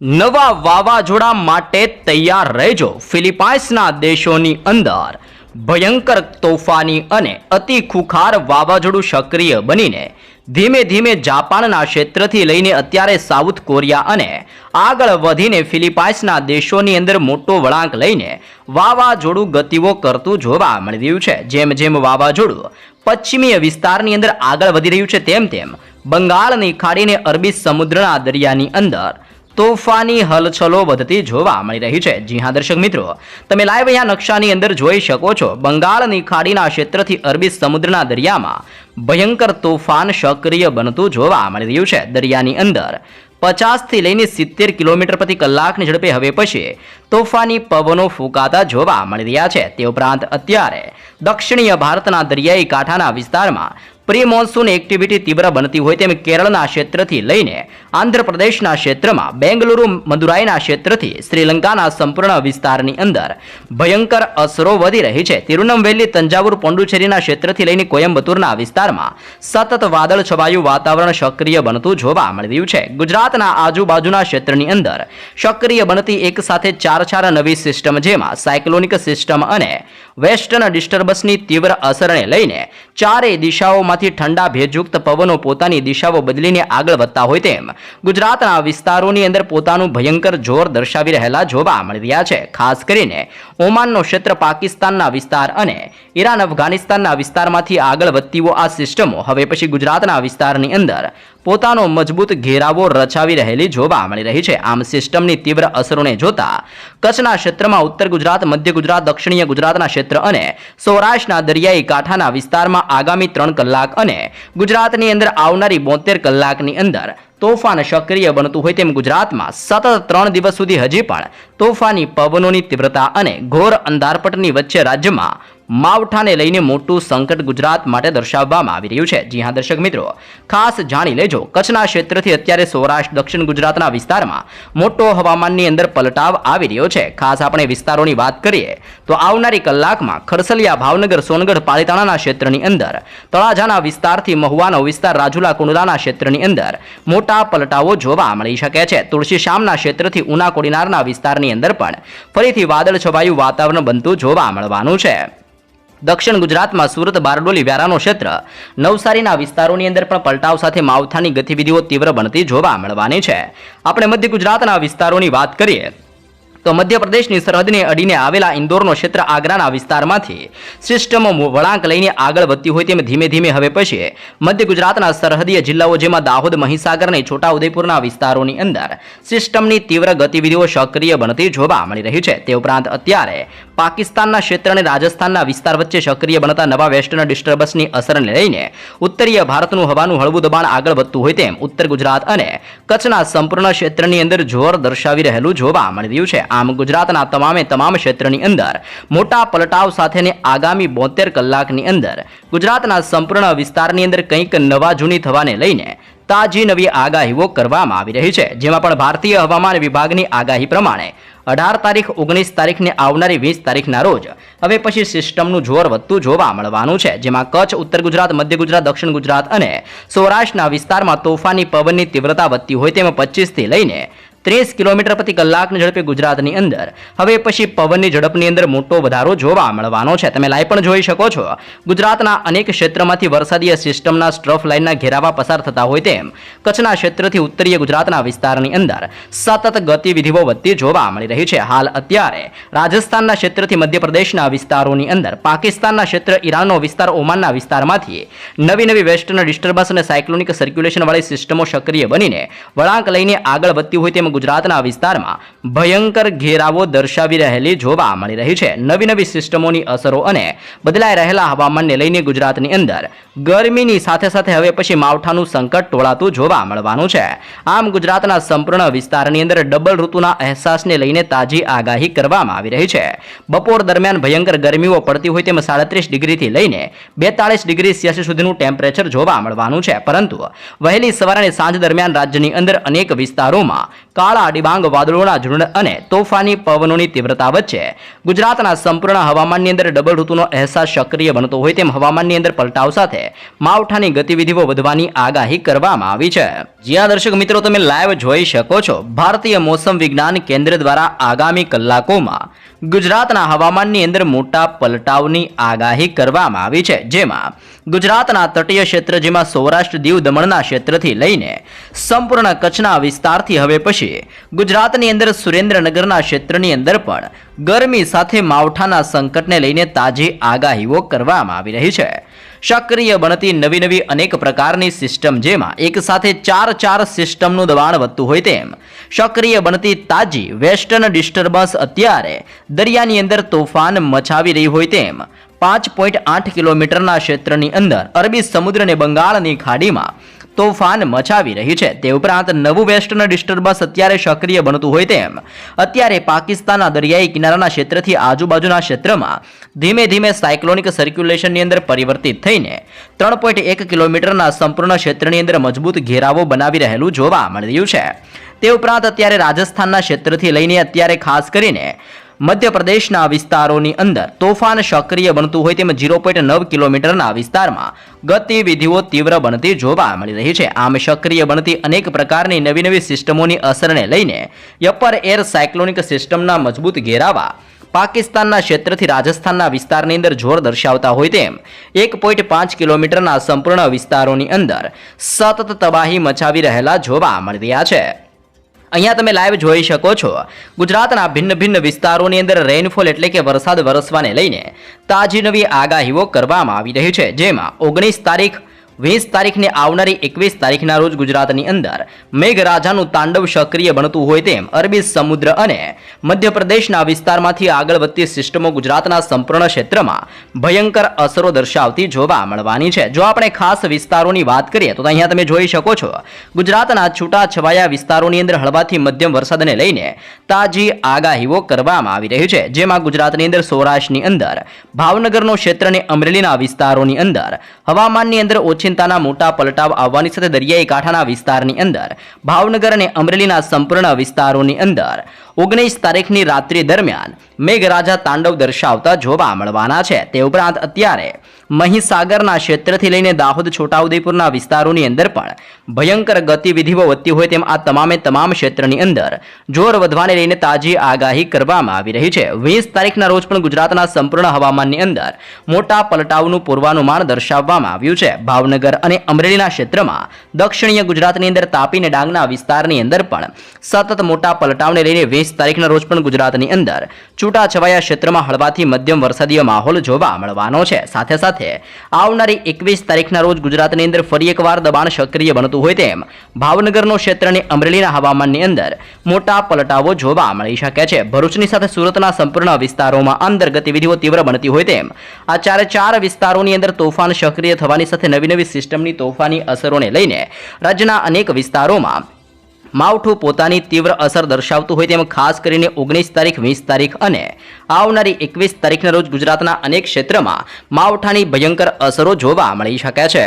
નવા વાવાઝોડા માટે તૈયાર રહેજો. ફિલિપાઇન્સના દેશોની અંદર ભયંકર તોફાની અને અતિ ખુખાર વાવાઝોડું સક્રિય બનીને ધીમે ધીમે જાપાનના ક્ષેત્રથી લઈને અત્યારે સાઉથ કોરિયા અને આગળ વધીને ફિલિપાઇન્સના દેશોની અંદર મોટો વળાંક લઈને વાવાઝોડું ગતિઓ કરતું જોવા મળી રહ્યું છે. જેમ જેમ વાવાઝોડું પશ્ચિમીય વિસ્તારની અંદર આગળ વધી રહ્યું છે તેમ તેમ બંગાળની ખાડીને અરબી સમુદ્રના દરિયાની અંદર તોફાની હલચલો વધતી જોવા મળી રહી છે. જી હા દર્શક મિત્રો, તમે લાઈવ અહીંયા નકશાની અંદર જોઈ શકો છો. બંગાળની ખાડીના ક્ષેત્રથી અરબી સમુદ્રના દરિયામાં ભયંકર તોફાન સક્રિય બનતું જોવા મળી રહ્યું છે. દરિયાની અંદર 50 થી લઈને 70 કિલોમીટર પ્રતિ કલાકની ઝડપે હવે પછી તોફાની પવનો ફૂંકાતા જોવા મળી રહ્યા છે. તે ઉપરાંત અત્યારે દક્ષિણીય ભારતના દરિયાઈ કાંઠાના વિસ્તારમાં પ્રી મોન્સૂન એક્ટિવિટી તીવ્ર બનતી હોય તેમ કેરળના ક્ષેત્રથી લઈને આંધ્રપ્રદેશના ક્ષેત્રમાં બેંગલુરુ મદુરાઈના ક્ષેત્રથી શ્રીલંકાના સંપૂર્ણ વિસ્તારની અંદર ભયંકર અસરો વધી રહી છે. તિરુનંવેલી તંજાવુર પોંડુચેરીના ક્ષેત્રથી લઈને કોયમ્બતુરના વિસ્તારમાં સતત વાદળ છવાયું વાતાવરણ સક્રિય બનતું જોવા મળી રહ્યું છે. ગુજરાતના આજુબાજુના ક્ષેત્રની અંદર સક્રિય બનતી એક સાથે ચાર નવી સિસ્ટમ, જેમાં સાયક્લોનિક સિસ્ટમ અને વેસ્ટર્ન ડિસ્ટર્બન્સની તીવ્ર અસરને લઈને ચારેય દિશાઓમાંથી ઠંડા ભેજયુક્ત પવનો પોતાની દિશાઓ બદલીને આગળ વધતા હોય તેમ ગુજરાતના વિસ્તારોની અંદર પોતાનું ભયંકર જોર દર્શાવી રહેલા જોવા મળી રહ્યા છે. ખાસ કરીને ઓમાનનો ક્ષેત્ર, પાકિસ્તાનના વિસ્તાર અને ઈરાન અફઘાનિસ્તાનના વિસ્તારમાંથી આગળ વધતીઓ આ સિસ્ટમો હવે પછી ગુજરાતના વિસ્તારની અંદર પોતાનો મજબૂત ઘેરાવો રચાવી રહેલી જોવા મળી રહી છે. આમ સિસ્ટમની તીવ્ર અસરોને જોતા કચ્છના ક્ષેત્રમાં, ઉત્તર ગુજરાત, મધ્ય ગુજરાત, દક્ષિણીય ગુજરાતના ક્ષેત્ર અને સૌરાષ્ટ્રના દરિયાઈ કાંઠાના વિસ્તારમાં આગામી 3 કલાક અને ગુજરાતની અંદર આવનારી 72 કલાકની અંદર તોફાન સક્રિય બનતું હોય તેમ ગુજરાતમાં સતત 3 દિવસ સુધી હજી પણ તોફાની પવનોની તીવ્રતા અને ઘોર અંધારપટની વચ્ચે રાજ્યમાં માવઠાને લઈને મોટું સંકટ ગુજરાત માટે દર્શાવવામાં આવી રહ્યું છે. જી હા દર્શક મિત્રો, ખાસ જાણી લેજો, કચ્છના ક્ષેત્રથી અત્યારે સૌરાષ્ટ્ર, દક્ષિણ ગુજરાતના વિસ્તારમાં મોટો હવામાનની અંદર પલટાવ આવી રહ્યો છે. ખાસ આપણે વિસ્તારોની વાત કરીએ તો આવનારી કલાકમાં ખરસલિયા, ભાવનગર, સોનગઢ, પાલિતાણાના ક્ષેત્રની અંદર, તળાજાના વિસ્તારથી મહુવાનો વિસ્તાર, રાજુલા, કુંડલાના ક્ષેત્રની અંદર મોટા પલટાવો જોવા મળી શકે છે. તુલસીશ્યામના ક્ષેત્રથી ઉના, કોડીનારના વિસ્તારની અંદર પણ ફરીથી વાદળ છવાયું વાતાવરણ બનતું જોવા મળવાનું છે. દક્ષિણ ગુજરાતમાં સુરત, બારડોલી, વ્યારાનો ક્ષેત્ર, નવસારીના વિસ્તારોની અંદર પણ પલટાવ સાથે માવઠાની ગતિવિધિઓ તીવ્ર બનતી જોવા મળવાની છે. આપણે મધ્ય ગુજરાતના વિસ્તારોની વાત કરીએ તો મધ્યપ્રદેશની સરહદને અડીને આવેલા ઇન્દોરનો ક્ષેત્ર, આગ્રાના વિસ્તારમાંથી સિસ્ટમો વળાંક લઈને આગળ વધતી હોય તેમ ધીમે ધીમે હવે પછી મધ્ય ગુજરાતના સરહદીય જિલ્લાઓ, જેમાં દાહોદ, મહીસાગર અને છોટાઉદેપુરના વિસ્તારોની અંદર સિસ્ટમની તીવ્ર ગતિવિધિઓ સક્રિય બનતી જોવા મળી રહી છે. તે ઉપરાંત અત્યારે પાકિસ્તાનના ક્ષેત્ર અને રાજસ્થાનના વિસ્તાર વચ્ચે સક્રિય બનતા નવા વેસ્ટર્ન ડિસ્ટર્બન્સની અસરને લઈને ઉત્તરીય ભારતનું હવાનું હળવું દબાણ આગળ વધતું હોય તેમ ઉત્તર ગુજરાત અને કચ્છના સંપૂર્ણ ક્ષેત્રની અંદર જોર દર્શાવી રહેલું જોવા મળી રહ્યું છે. આમ ગુજરાતના તમામ ક્ષેત્રની અંદર મોટા પલટાવ સાથેને આગામી 72 કલાકની અંદર ગુજરાતના સંપૂર્ણ વિસ્તારની અંદર કંઈક નવા જૂની થવાને લઈને તાજી નવી આગાહીઓ કરવામાં આવી રહી છે. જેમાં પણ ભારતીય હવામાન વિભાગની આગાહી પ્રમાણે 18 તારીખ, 19 તારીખને આવનારી 20 તારીખના રોજ હવે પછી સિસ્ટમનું જોર વધતું જોવા મળવાનું છે. જેમાં કચ્છ, ઉત્તર ગુજરાત, મધ્ય ગુજરાત, દક્ષિણ ગુજરાત અને સૌરાષ્ટ્રના વિસ્તારમાં તોફાની પવનની તીવ્રતા વધતી હોય તેમાં 25 થી લઈને 30 કિલોમીટર પ્રતિ કલાકની ઝડપે ગુજરાતની અંદર હવે પછી પવનની ઝડપની અંદર મોટો વધારો જોવા મળવાનો છે. તમે લાઈવ પણ જોઈ શકો છો, ગુજરાતના અનેક ક્ષેત્રમાંથી વરસાદીય સિસ્ટમના સ્ટ્રફ લાઇનના ઘેરાવા પસાર થતા હોય તેમ કચ્છના ક્ષેત્રથી ઉત્તરીય ગુજરાતના વિસ્તારની અંદર સતત ગતિવિધિઓ વધતી જોવા મળી રહી છે. હાલ અત્યારે રાજસ્થાનના ક્ષેત્રથી મધ્યપ્રદેશના વિસ્તારોની અંદર, પાકિસ્તાનના ક્ષેત્ર, ઈરાનનો વિસ્તાર, ઓમાનના વિસ્તારમાંથી નવી વેસ્ટર્ન ડિસ્ટર્બન્સ અને સાયક્લોનિક સર્ક્યુલેશન વાળી સિસ્ટમો સક્રિય બનીને વળાંક લઈને આગળ વધતી હોય તેમ ગુજરાતના વિસ્તારમાં ભયંકર ઘેરાવો દર્શાવી રહેલી જોવા મળી રહી છે. નવી સિસ્ટમોની અસરો અને બદલાઈ રહેલા હવામાનને લઈને ગુજરાતની અંદર ગરમીની સાથે સાથે હવે પછી માવઠાનું સંકટ ટોળાતું જોવા મળવાનું છે. આમ ગુજરાતના સંપૂર્ણ વિસ્તારની અંદર ડબલ ઋતુના અહેસાસને લઈને તાજી આગાહી કરવામાં આવી રહી છે. બપોર દરમિયાન ભયંકર ગરમીઓ પડતી હોય તેમ 37 ડિગ્રીથી લઈને 42 ડિગ્રી સેલ્સિયસ સુધીનું ટેમ્પરેચર જોવા મળવાનું છે. પરંતુ વહેલી સવાર અને સાંજ દરમિયાન રાજ્યની અંદર અનેક વિસ્તારોમાં કાળા ડિબાંગ વાદળોના ઝુંડ અને તોફાની પવનોની તીવ્રતા વચ્ચે ગુજરાતના સંપૂર્ણ હવામાનની અંદર ડબલ ઋતુનો અહેસાસ સક્રિય બનતો હોય તેમ હવામાનની અંદર પલટાવ સાથે માવઠાની ગતિવિધિઓ વધવાની આગાહી કરવામાં આવી છે. જ્યાં દર્શક મિત્રો તમે લાઈવ જોઈ શકો છો, ભારતીય મોસમ વિજ્ઞાન કેન્દ્ર દ્વારા આગામી કલાકોમાં ગુજરાતના હવામાનની અંદર મોટા પલટાવની આગાહી કરવામાં આવી છે, જેમાં ગુજરાતના તટીય ક્ષેત્ર જેમાં સૌરાષ્ટ્ર દીવ દમણના ક્ષેત્રથી લઈને સંપૂર્ણ કચ્છના વિસ્તારથી હવે પછી ગુજરાતની અંદર સુરેન્દ્રનગરના ક્ષેત્રની અંદર પણ ગરમી સાથે માવઠાના સંકટને લઈને તાજી આગાહીઓ કરવામાં આવી રહી છે. સક્રિય બનતી નવી અનેક પ્રકારની સિસ્ટમ, જેમાં એક સાથે ચાર સિસ્ટમનું દબાણ વધતું હોય તેમ સક્રિય બનતી તાજી વેસ્ટર્ન ડિસ્ટર્બન્સ અત્યારે દરિયાની અંદર તોફાન મચાવી રહી હોય તેમ 5.8 કિલોમીટરના ક્ષેત્રની અંદર અરબી સમુદ્ર અને બંગાળની ખાડીમાં તોફાન મચાવી રહી છે. તે ઉપરાંત નવું વેસ્ટર્ન ડિસ્ટર્બન્સ અત્યારે સક્રિય બનતું હોય તેમ અત્યારે પાકિસ્તાનના દરિયાઈ કિનારાના ક્ષેત્રથી આજુબાજુના ક્ષેત્રમાં ધીમે ધીમે સાયક્લોનિક સર્ક્યુલેશનની અંદર પરિવર્તિત થઈને 3.1 કિલોમીટરના સંપૂર્ણ ક્ષેત્રની અંદર મજબૂત ઘેરાવો બનાવી રહેલું જોવા મળી રહ્યું છે. તે ઉપરાંત અત્યારે રાજસ્થાનના ક્ષેત્રથી લઈને અત્યારે ખાસ કરીને મધ્યપ્રદેશના વિસ્તારોની અંદર તોફાન સક્રિય બનતું હોય તેમ 0.9 કિલોમીટરના વિસ્તારમાં ગતિવિધિઓ તીવ્ર બનતી જોવા મળી રહી છે. આમ સક્રિય બનતી અનેક પ્રકારની નવી સિસ્ટમોની અસરને લઈને અપર એર સાયક્લોનિક સિસ્ટમના મજબૂત ઘેરાવા પાકિસ્તાનના ક્ષેત્રથી રાજસ્થાનના વિસ્તારની અંદર જોર દર્શાવતા હોય તેમ 1.5 કિલોમીટરના સંપૂર્ણ વિસ્તારોની અંદર સતત તબાહી મચાવી રહેલા જોવા મળી રહ્યા છે. અહીંયા તમે લાઈવ જોઈ શકો છો, ગુજરાતના ભિન્ન વિસ્તારોની અંદર રેનફોલ એટલે કે વરસાદ વરસવાને લઈને તાજી નવી આગાહીઓ કરવામાં આવી રહી છે, જેમાં 19 તારીખ 20 તારીખને આવનારી 21 તારીખના રોજ ગુજરાતની અંદર મેઘરાજાનું તાંડવ સક્રિય બનતું હોય તેમ અરબી સમુદ્ર અને મધ્યપ્રદેશના વિસ્તારમાંથી આગળ વધતી સિસ્ટમો ગુજરાતના સંપૂર્ણ ક્ષેત્રમાં ભયંકર અસરો દર્શાવતી જોવા મળવાની છે. જો આપણે ખાસ વિસ્તારોની વાત કરીએ તો અહીંયા તમે જોઈ શકો છો, ગુજરાતના છૂટાછવાયા વિસ્તારોની અંદર હળવાથી મધ્યમ વરસાદને લઈને તાજી આગાહીઓ કરવામાં આવી રહી છે, જેમાં ગુજરાતની અંદર સૌરાષ્ટ્રની અંદર ભાવનગરનો ક્ષેત્ર અને અમરેલીના વિસ્તારોની અંદર હવામાનની અંદર ઓચિંતાના મોટા પલટાવ આવવાની સાથે દરિયાઈ કાંઠાના વિસ્તારની અંદર ભાવનગર અને અમરેલીના સંપૂર્ણ વિસ્તારોની અંદર 19 તારીખની રાત્રિ દરમિયાન મેઘરાજા તાંડવ દર્શાવતા જોવા મળવાના છે. તે ઉપરાંત અત્યારે મહીસાગરના ક્ષેત્રથી લઈને દાહોદ છોટાઉદેપુરના વિસ્તારોની અંદર પણ ભયંકર ગતિવિધિઓ વધતી હોય તેમ આ તમામ ક્ષેત્રની અંદર જોર વધવાને લઈને તાજી આગાહી કરવામાં આવી રહી છે. 20 તારીખના રોજ પણ ગુજરાતના સંપૂર્ણ હવામાનની અંદર મોટા પલટાવનું પૂર્વાનુમાન દર્શાવવામાં આવ્યું છે. ભાવનગર અને અમરેલીના ક્ષેત્રમાં દક્ષિણીય ગુજરાતની અંદર તાપી અને ડાંગના વિસ્તારની અંદર પણ સતત મોટા પલટાવને લઈને 20 તારીખના રોજ પણ ગુજરાતની અંદર છૂટાછવાયા ક્ષેત્રમાં હળવાથી મધ્યમ વરસાદીય માહોલ જોવા મળવાનો છે. સાથે આવનારી 21 તારીખના રોજ ગુજરાતની અંદર ફરી એકવાર દબાણ સક્રિય બનતું હોય તેમ ભાવનગરનો ક્ષેત્ર અને અમરેલીના હવામાનની અંદર મોટા પલટાવો જોવા મળી શકે છે. ભરૂચની સાથે સુરતના સંપૂર્ણ વિસ્તારોમાં અંદર ગતિવિધિઓ તીવ્ર બનતી હોય તેમ આ ચાર વિસ્તારોની અંદર તોફાન સક્રિય થવાની સાથે નવી સિસ્ટમની તોફાની અસરોને લઈને રાજ્યના અનેક વિસ્તારોમાં માવઠું પોતાની તીવ્ર અસર દર્શાવતું હોય તેમ ખાસ કરીને 19 તારીખ 20 તારીખ અને આવનારી 21 તારીખના રોજ ગુજરાતના અનેક ક્ષેત્રમાં માવઠાની ભયંકર અસરો જોવા મળી શકે છે.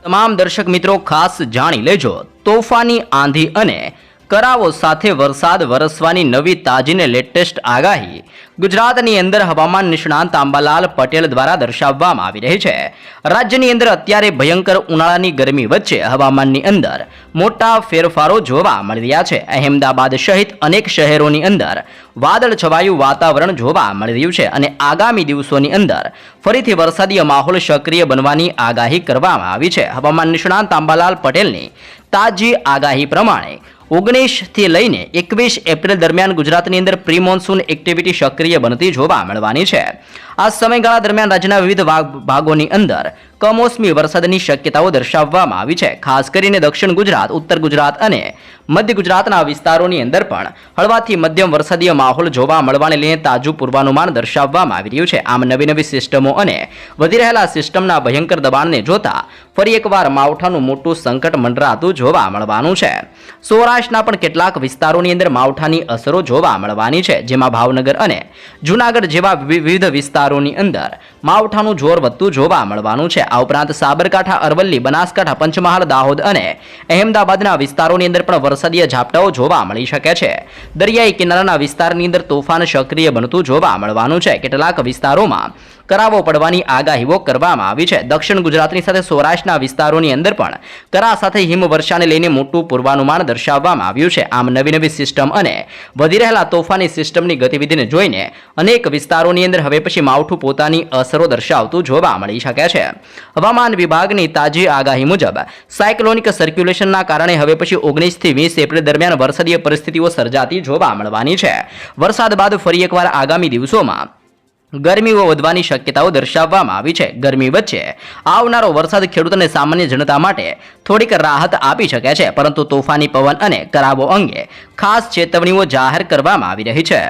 તમામ દર્શક મિત્રો ખાસ જાણી લેજો, તોફાની આંધી અને કરાવો સાથે વરસાદ વરસવાની નવી તાજીને લેટેસ્ટ આગાહી ગુજરાતની અંદર હવામાન નિષ્ણાંત અંબાલાલ પટેલ દ્વારા દર્શાવવામાં આવી રહી છે. રાજ્યની અંદર અત્યારે ભયંકર ઉનાળાની ગરમી વચ્ચે હવામાનની અંદર મોટા ફેરફારો જોવા મળી રહ્યા છે. અહેમદાબાદ સહિત અનેક શહેરોની અંદર વાદળ છવાયું વાતાવરણ જોવા મળી રહ્યું છે અને આગામી દિવસોની અંદર ફરીથી વરસાદી માહોલ સક્રિય બનવાની આગાહી કરવામાં આવી છે. હવામાન નિષ્ણાંત અંબાલાલ પટેલની તાજી આગાહી પ્રમાણે 19 થી લઈને 21 એપ્રિલ દરમિયાન ગુજરાતની અંદર પ્રી મોન્સૂન એક્ટિવિટી સક્રિય બનતી જોવા મળવાની છે. આ સમયગાળા દરમિયાન રાજ્યના વિવિધ ભાગોની અંદર કમોસમી વરસાદની શક્યતાઓ દર્શાવવામાં આવી છે. ખાસ કરીને દક્ષિણ ગુજરાત, ઉત્તર ગુજરાત અને મધ્ય ગુજરાતના વિસ્તારોની અંદર પણ હળવાથી મધ્યમ વરસાદીય માહોલ જોવા મળવાને લઈને તાજું પૂર્વાનુમાન દર્શાવવામાં આવી રહ્યું છે. આમ નવી સિસ્ટમો અને વધી રહેલા સિસ્ટમના ભયંકર દબાણને જોતા ફરી એકવાર માવઠાનું મોટું સંકટ મંડરાતું જોવા મળવાનું છે. સૌરાષ્ટ્રના પણ કેટલાક વિસ્તારોની અંદર માવઠાની અસરો જોવા મળવાની છે, જેમાં ભાવનગર અને જૂનાગઢ જેવા વિવિધ વિસ્તારોની અંદર માવઠાનું જોર વધતું જોવા મળવાનું છે. આ ઉપરાંત સાબરકાંઠા, અરવલ્લી, બનાસકાંઠા, પંચમહાલ, દાહોદ અને અહેમદાબાદના વિસ્તારોની અંદર પણ વરસાદીય ઝાપટાઓ જોવા મળી શકે છે. દરિયાઈ કિનારાના વિસ્તારની અંદર તોફાન સક્રિય બનતું જોવા મળવાનું છે. કેટલાક વિસ્તારોમાં કરાવો પડવાની આગાહીઓ કરવામાં આવી છે. દક્ષિણ ગુજરાતની સાથે સૌરાષ્ટ્રના વિસ્તારોની અંદર પણ કરા સાથે હિમવર્ષાને લઈને મોટું પૂર્વાનુમાન દર્શાવવામાં આવ્યું છે. આમ નવી સિસ્ટમ અને વધી રહેલા તોફાની સિસ્ટમની ગતિવિધિને જોઈને અનેક વિસ્તારોની અંદર હવે પછી માવઠું પોતાની અસરો દર્શાવતું જોવા મળી શકે છે. હવામાન વિભાગની તાજી આગાહી મુજબ સાયક્લોનિક સર્ક્યુલેશનના કારણે હવે પછી 19 થી 20 એપ્રિલ દરમિયાન વરસાદીય પરિસ્થિતિઓ સર્જાતી જોવા મળવાની છે. વરસાદ બાદ ફરી એકવાર આગામી દિવસોમાં ગરમીઓ વધવાની શક્યતાઓ દર્શાવવામાં આવી છે. ગરમી વચ્ચે આવનારો વરસાદ ખેડૂતોને સામાન્ય જનતા માટે થોડીક રાહત આપી શકે છે, પરંતુ તોફાની પવન અને કરાવો અંગે ખાસ ચેતવણીઓ જાહેર કરવામાં આવી રહી છે.